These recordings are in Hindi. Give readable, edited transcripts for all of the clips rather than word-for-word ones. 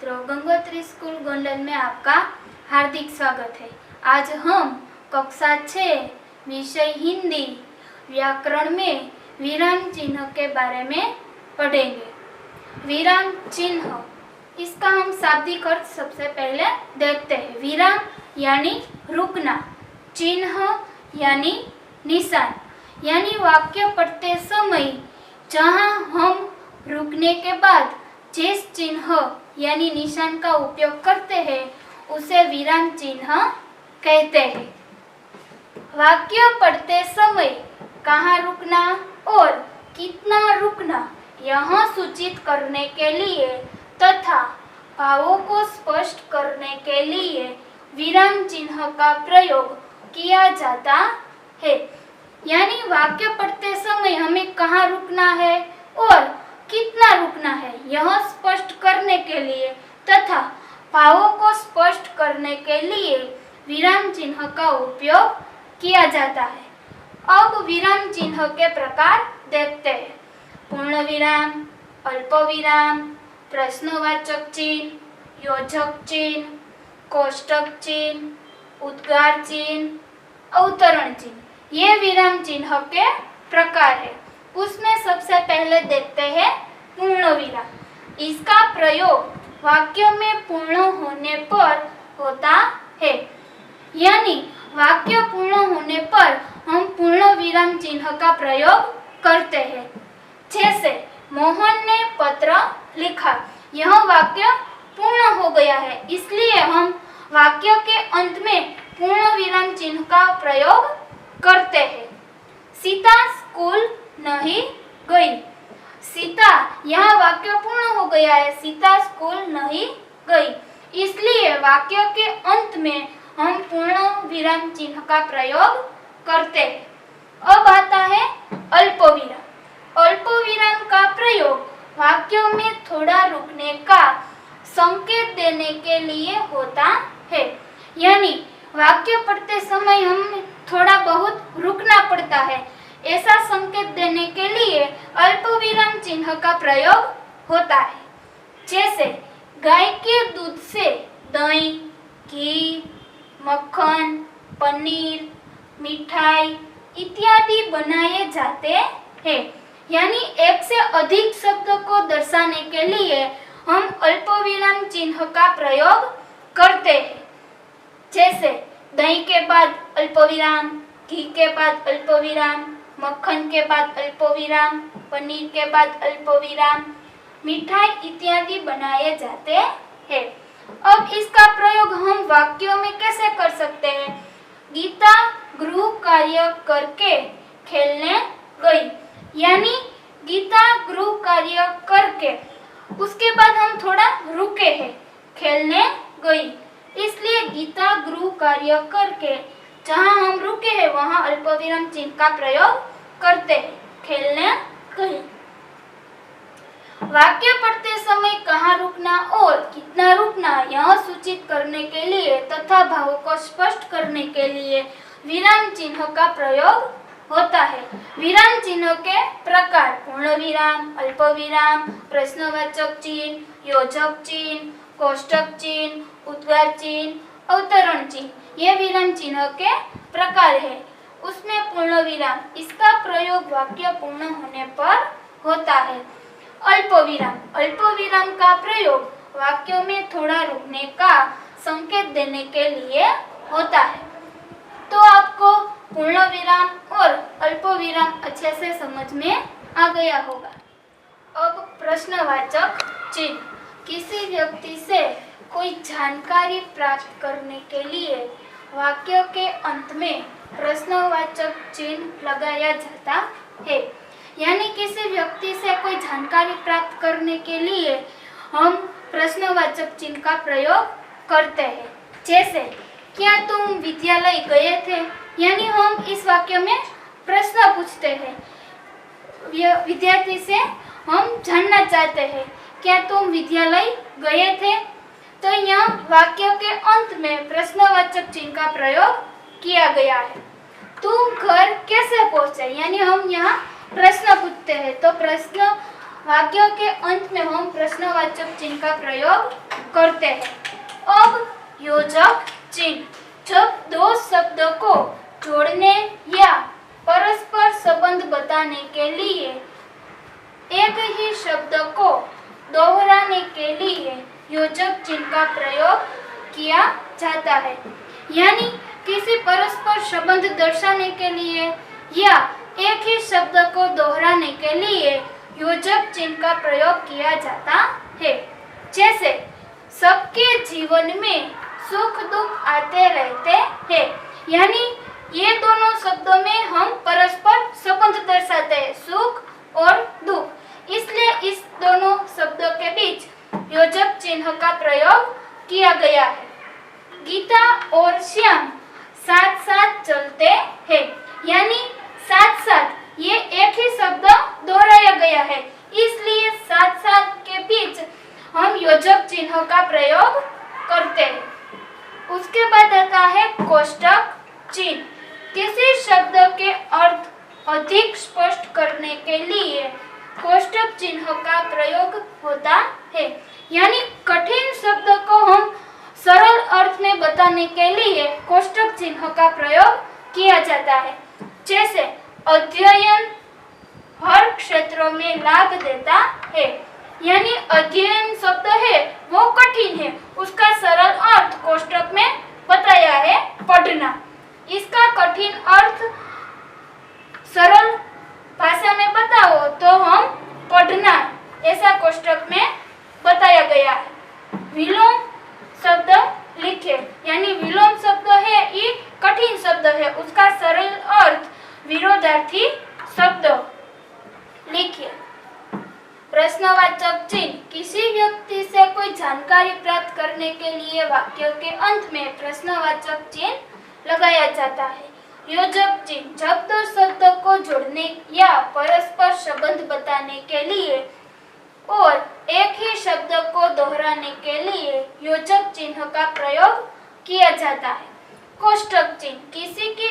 मित्रों, गंगोत्री स्कूल गोंडल में आपका हार्दिक स्वागत है। आज हम कक्षा 6 विषय हिंदी व्याकरण में विराम चिन्ह के बारे में पढ़ेंगे। विराम चिन्ह, इसका हम शाब्दिक अर्थ सबसे पहले देखते हैं। विराम यानी रुकना, चिन्ह यानी निशान, यानी वाक्य पढ़ते समय जहाँ हम रुकने के बाद जिस चिन्ह यानी निशान का उपयोग करते हैं उसे विराम चिन्ह कहते हैं। वाक्य पढ़ते समय कहाँ रुकना और कितना रुकना यह सूचित करने के लिए तथा भावों को स्पष्ट करने के लिए विराम चिन्ह का प्रयोग किया जाता है। यानी वाक्य पढ़ते समय हमें कहाँ रुकना है और कितना रुकना है यह स्पष्ट करने के लिए तथा भावों को स्पष्ट करने के लिए विराम चिन्ह का उपयोग किया जाता है। अब विराम चिन्ह के प्रकार देखते हैं। पूर्ण विराम, अल्प विराम, प्रश्नवाचक चिन्ह, योजक चिन्ह, कोष्ठक चिन्ह, उद्गार चिन्ह, अवतरण चिन्ह, ये विराम चिन्ह के प्रकार है। उसमें सबसे पहले देखते हैं पूर्ण विराम। इसका प्रयोग वाक्य में पूर्ण होने पर होता है, यानी वाक्य पूर्ण होने पर हम पूर्ण विराम चिन्ह का प्रयोग करते हैं। जैसे मोहन ने पत्र लिखा, यह वाक्य पूर्ण हो गया है, इसलिए हम वाक्य के अंत में पूर्ण विराम चिन्ह का प्रयोग करते हैं। सीता स्कूल नहीं गई, सीता, यह वाक्य पूर्ण हो गया है, सीता स्कूल नहीं गई, इसलिए वाक्य के अंत में हम पूर्ण विराम चिन्ह का प्रयोग करते हैं। अब आता है अल्प विराम। अल्प विराम का प्रयोग वाक्यों में थोड़ा रुकने का संकेत देने के लिए होता है, यानी वाक्य पढ़ते समय हम थोड़ा बहुत रुकना पड़ता है, ऐसा संकेत देने के लिए अल्प विराम चिन्ह का प्रयोग होता है। जैसे गाय के दूध से दही, घी, मक्खन, पनीर, मिठाई इत्यादि बनाए जाते हैं, यानी एक से अधिक शब्द को दर्शाने के लिए हम अल्प विराम चिन्ह का प्रयोग करते हैं। जैसे दही के बाद अल्प विराम, घी के बाद अल्प विराम, मक्खन के बाद अल्प विराम, पनीर के बाद अल्प विराम, मिठाई इत्यादि बनाए जाते हैं। अब इसका प्रयोग हम वाक्यों में कैसे कर सकते हैं? गीता गृह कार्य करके खेलने गई, यानी गीता गृह कार्य करके उसके बाद हम थोड़ा रुके हैं, खेलने गई, इसलिए गीता गृह कार्य करके जहाँ हम रुके हैं वहाँ अल्प विराम चिन्ह का प्रयोग करते हैं, खेलने गई। वाक्य पढ़ते समय कहाँ रुकना और कितना रुकना यह सूचित करने के लिए तथा भावों को स्पष्ट करने के लिए विराम चिन्ह का प्रयोग होता है। विराम चिन्ह के प्रकार पूर्ण विराम, अल्प विराम, प्रश्नवाचक चिन्ह, योजक चिन्ह, कोष्ठक चिन्ह, उद्गार चिन्ह, अवतरण चिन्ह, ये विराम चिन्ह के प्रकार है। उसमें पूर्ण विराम, इसका प्रयोग वाक्य पूर्ण होने पर होता है। अल्प विराम, अल्प विराम का प्रयोग वाक्यों में थोड़ा रुकने का संकेत देने के लिए होता है। तो आपको पूर्ण विराम और अल्प विराम अच्छे से समझ में आ गया होगा। अब प्रश्नवाचक चिन्ह, किसी व्यक्ति से कोई जानकारी प्राप्त करने के लिए वाक्य के अंत में प्रश्नवाचक चिन्ह लगाया जाता है, यानी किसी व्यक्ति से कोई जानकारी प्राप्त करने के लिए हम प्रश्नवाचक चिन्ह का प्रयोग करते हैं। जैसे क्या तुम विद्यालय गए थे, यानी हम इस वाक्य में प्रश्न पूछते हैं, विद्यार्थी से हम जानना चाहते हैं क्या तुम विद्यालय गए थे, तो यह वाक्य के अंत में प्रश्नवाचक चिन्ह का प्रयोग किया गया है। तुम घर कैसे पहुंचे, यानी हम यहाँ प्रश्न पूछते हैं, तो प्रश्न वाक्यों के अंत में हम प्रश्नवाचक चिन्ह का प्रयोग करते हैं। अब योजक चिन्ह, जब दो शब्दों को जोड़ने या परस्पर संबंध बताने के लिए एक ही शब्द को दोहराने के लिए योजक चिन्ह का प्रयोग किया जाता है। यानी किसी परस्पर संबंध दर्शाने के लिए या एक ही शब्द को दोहराने के लिए योजक चिन्ह का प्रयोग किया जाता है। जैसे सबके जीवन में सुख दुख आते रहते हैं, यानी ये दोनों शब्दों में हम परस्पर संबंध दर्शाते हैं, सुख और दुख, इसलिए इस दोनों शब्दों के बीच योजक चिन्ह का प्रयोग किया गया है। गीता और श्याम साथ साथ चलते हैं, यानी साथ साथ ये एक ही शब्द दोहराया गया है, इसलिए साथ साथ के बीच हम योजक चिन्ह का प्रयोग करते हैं। उसके बाद आता है कोष्टक चिन्ह। किसी शब्द के अर्थ अधिक स्पष्ट करने के लिए कोष्टक चिन्ह का प्रयोग होता है। यानी कठिन शब्द को हम सरल अर्थ में बताने के लिए कोष्टक चिन्ह का प्रयोग किया जाता है। जैसे अध्ययन हर क्षेत्र में लाभ देता है, यानी अध्ययन शब्द है वो कठिन है, उसका सरल अर्थ कोष्टक में बताया है पढ़ना। इसका कठिन अर्थ सरल भाषा में बताओ तो हम पढ़ना ऐसा कोष्टक में बताया गया है। विलोम शब्द लिखे, यानी विलोम शब्द है ये कठिन शब्द है, उसका सरल अर्थ विरोधार्थी शब्द लिखिए। प्रश्नवाचक चिन्ह, किसी व्यक्ति से कोई जानकारी प्राप्त करने के लिए वाक्य के अंत में प्रश्नवाचक चिन्ह लगाया जाता है। योजक चिन्ह, जब दो शब्दों को जोड़ने या परस्पर संबंध बताने के लिए और एक ही शब्द को दोहराने के लिए योजक चिन्ह का प्रयोग किया जाता है। कोष्टक चिन्ह, किसी के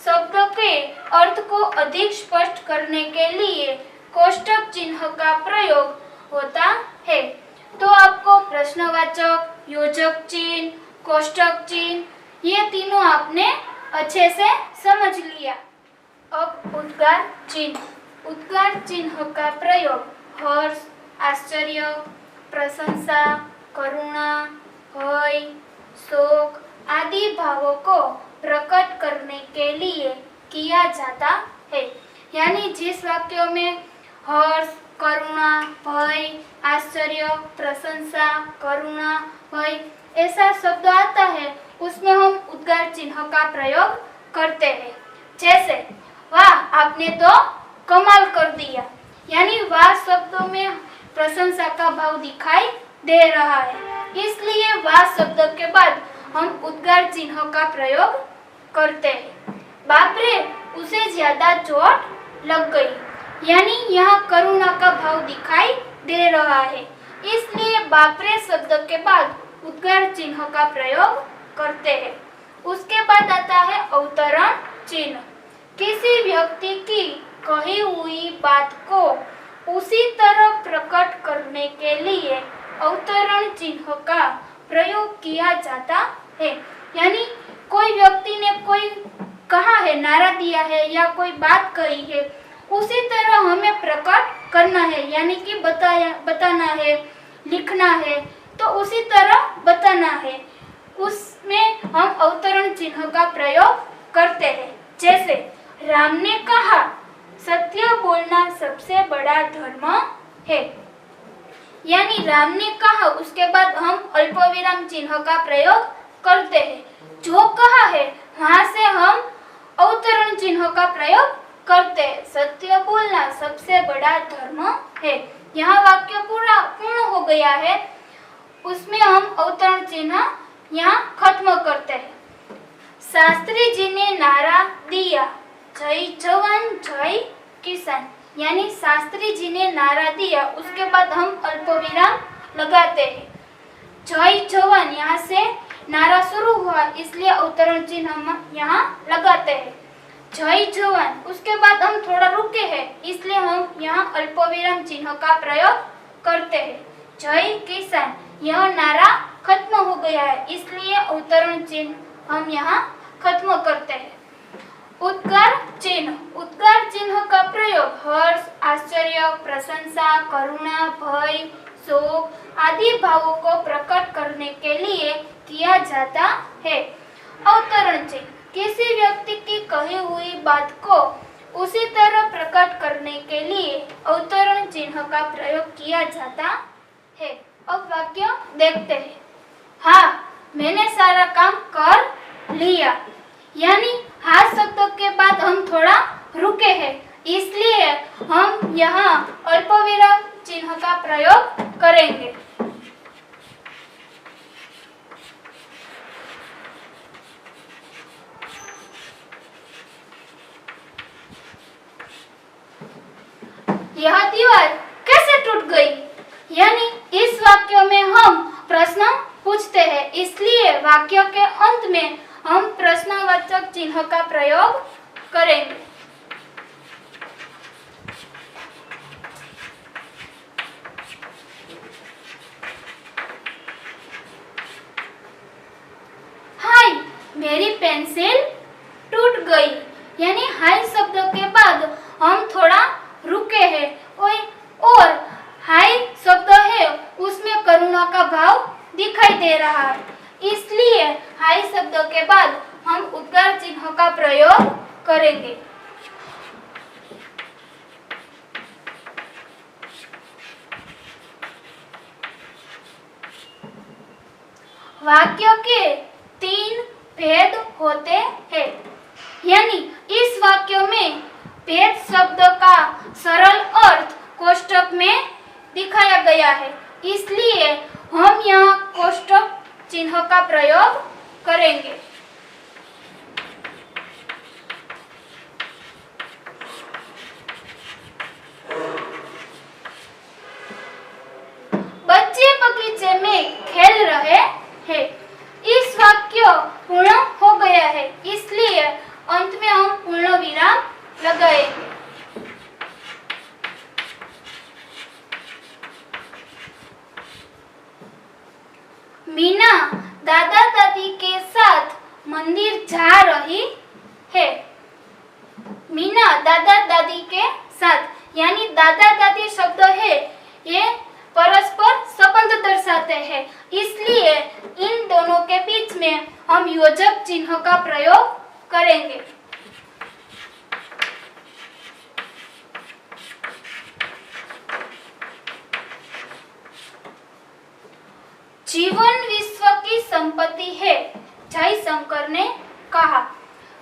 शब्द के अर्थ को अधिक स्पष्ट करने के लिए कोष्टक चिन्ह का प्रयोग होता है। तो आपको प्रश्नवाचक, योजक चिन्ह, कोष्टक चिन्ह ये तीनों आपने अच्छे से समझ लिया। अब उद्गार चिन्ह। उद्गार चिन्ह का प्रयोग हर्ष, आश्चर्य, प्रशंसा, करुणा, भय, शोक आदि भावों को प्रकट करने के लिए किया जाता है। यानी जिस वाक्यों में हर्ष, करुणा, भय, आश्चर्य, प्रशंसा, करुणा, भय ऐसा शब्द आता है उसमें हम उद्गार चिन्ह का प्रयोग करते हैं। जैसे वाह आपने तो कमाल कर दिया, यानी वाह शब्दों में प्रशंसा का भाव दिखाई दे रहा है, इसलिए वाह शब्द के बाद हम उद्गार चिन्ह का प्रयोग करते हैं। बाप रे उसे ज्यादा चोट लग गई, यानी यहाँ करुणा का भाव दिखाई दे रहा है, इसलिए बाप रे शब्द के बाद उद्गार चिन्ह का प्रयोग करते हैं। उसके बाद आता है अवतरण चिन्ह। किसी व्यक्ति की कही हुई बात को उसी तरह प्रकट करने के लिए अवतरण चिन्ह का प्रयोग किया जाता है। यानी कोई व्यक्ति ने कोई कहा है, नारा दिया है या कोई बात कही है, उसी तरह हमें प्रकट करना है, यानी कि बताना है, लिखना है, तो उसी तरह बताना है, उसमें हम अवतरण चिन्ह का प्रयोग करते हैं। जैसे राम ने कहा सत्य बोलना सबसे बड़ा धर्म है, यानी राम ने कहा उसके बाद हम अल्पविराम चिन्ह का प्रयोग करते हैं। जो कहा है वहां से हम अवतरण चिन्ह का प्रयोग करते हैं। सत्य बोलना सबसे बड़ा धर्म है, यहाँ वाक्य पूर्ण हो गया है, उसमें हम अवतरण चिन्ह यहाँ खत्म करते हैं। शास्त्री जी ने नारा दिया जय जवान जय किसान, यानी शास्त्री जी ने नारा दिया उसके बाद हम अल्पविराम लगाते हैं। जय जवान यहाँ से नारा शुरू हुआ, इसलिए अवतरण चिन्ह हम यहाँ लगाते हैं। जय जवान, उसके बाद हम थोड़ा रुके हैं, इसलिए हम यहाँ अल्पविराम चिन्ह का प्रयोग करते हैं। जय किसान, यह नारा खत्म हो गया है, इसलिए अवतरण चिन्ह हम यहाँ खत्म करते हैं। उद्गार चिन्ह का प्रयोग हर्ष, आश्चर्य, प्रशंसा, करुणा, भय, शोक आदि भावों को प्रकट करने के लिए किया जाता है। अवतरण चिन्ह किसी व्यक्ति की कही हुई बात को उसी तरह प्रकट करने के लिए अवतरण चिन्ह का प्रयोग किया जाता है। अब वाक्य देखते हैं। हाँ, मैंने सारा काम कर लिया, यानी हाँ शब्दों के बाद हम थोड़ा रुके हैं, इसलिए हम यहाँ अल्पविराम चिन्ह का प्रयोग करेंगे। यह दीवार कैसे टूट गई? यानी इस वाक्य में हम प्रश्न पूछते हैं, इसलिए वाक्य के अंत में हम प्रश्नवाचक चिन्ह का प्रयोग करेंगे। हाय, मेरी पेंसिल टूट गई। यानी हाय शब्द के बाद हम थोड़ा रुके हैं और हाय शब्द है उसमें करुणा का भाव दिखाई दे रहा है, इसलिए हाय शब्द के बाद हम उद्गार चिन्ह का प्रयोग करेंगे। वाक्य के 3 भेद होते हैं, यानी इस वाक्य में भेद शब्द का सरल अर्थ कोष्ठक में दिखाया गया है, इसलिए हम यहाँ कोष्ठक चिन्ह का प्रयोग करेंगे। बच्चे बगीचे में खेल रहे हैं। इस वाक्य पूर्ण हो गया है, इसलिए अंत में हम पूर्ण विराम लगाएंगे। मीना दादा दादी के साथ मंदिर जा रही है। मीना दादा दादी के साथ, यानी दादा दादी शब्द है ये परस्पर संबंध दर्शाते हैं, इसलिए इन दोनों के बीच में हम योजक चिन्ह का प्रयोग करेंगे। जीवन विश्व की संपत्ति है, जयशंकर ने कहा।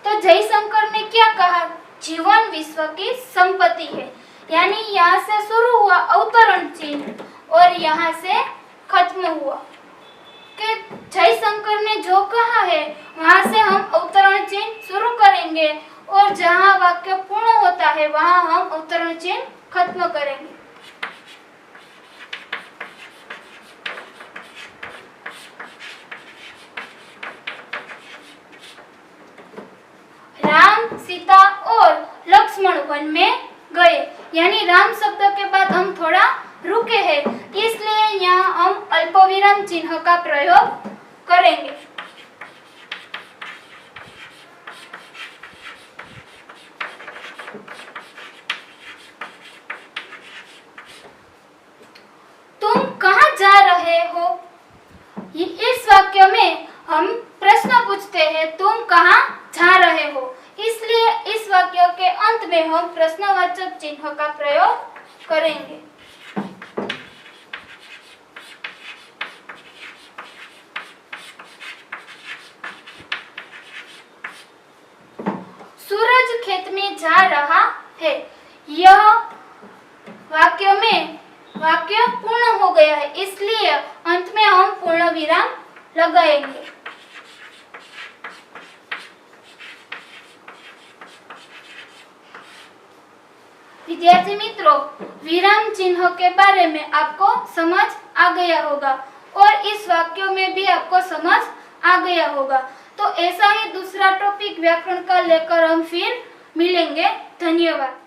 तो जयशंकर ने क्या कहा? जीवन विश्व की संपत्ति है, यानी यहाँ से शुरू हुआ अवतरण चिन्ह और यहाँ से खत्म हुआ कि जयशंकर ने जो कहा है वहाँ से हम अवतरण चिन्ह शुरू करेंगे और जहाँ वाक्य पूर्ण होता है वहाँ हम अवतरण चिन्ह खत्म करेंगे। राम, सीता और लक्ष्मण वन में गए, यानी राम शब्द के बाद हम थोड़ा रुके हैं, इसलिए यहाँ हम अल्पविराम चिन्ह का प्रयोग करेंगे। तुम कहाँ जा रहे हो? इस वाक्य में हम प्रश्न पूछते हैं, तुम कहाँ जा रहे हो, इसलिए इस वाक्य के अंत में हम प्रश्नवाचक चिन्ह का प्रयोग करेंगे। सूरज खेत में जा रहा है। यह वाक्य में वाक्य पूर्ण हो गया है, इसलिए अंत में हम पूर्ण विराम लगाएंगे। विद्यार्थी मित्रों, विराम चिन्ह के बारे में आपको समझ आ गया होगा और इस वाक्यों में भी आपको समझ आ गया होगा। तो ऐसा ही दूसरा टॉपिक व्याकरण का लेकर हम फिर मिलेंगे। धन्यवाद।